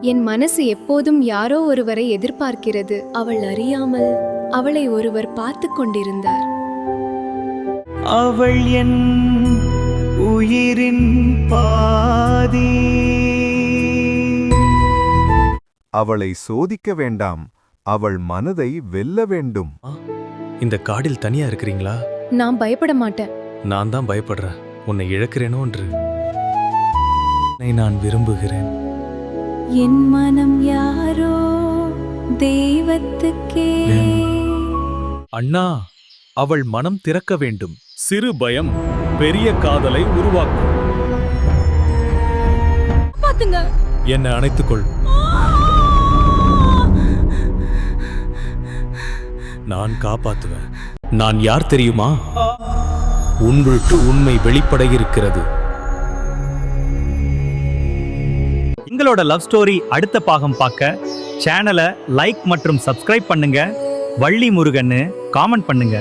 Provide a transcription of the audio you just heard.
என் மனசு எப்போதும் யாரோ ஒருவரை எதிர்பார்க்கிறது. அவள் அறியாமல் அவளை ஒருவர் பார்த்து கொண்டிருந்தார். அவள் என் உயிரின் பாதி. அவளை சோதிக்க வேண்டாம், அவள் மனதை வெல்ல வேண்டும். இந்த காடில் தனியா இருக்கிறீங்களா? நான் பயப்பட மாட்டேன். நான் தான் பயப்படுறேன். உன்னை இழக்கிறேனோன்று. உன்னை நான் விரும்புகிறேன். என் மனம் யாரோ தெய்வத்துக்கே. அண்ணா, அவள் மனம் திறக்க வேண்டும். சிறு பயம் பெரிய காதலை உருவாக்கும். பாத்துங்க. என்னை அணைத்துக்கொள். நான் காப்பாத்துவேன். நான் யார் தெரியுமா? உங்களுக்கு உண்மை வெளிப்பட இருக்கிறது. எங்களோட லவ் ஸ்டோரி அடுத்த பாகம் பார்க்க சேனலை லைக் மற்றும் சப்ஸ்கிரைப் பண்ணுங்க. வள்ளி முருகன்னு காமெண்ட் பண்ணுங்க.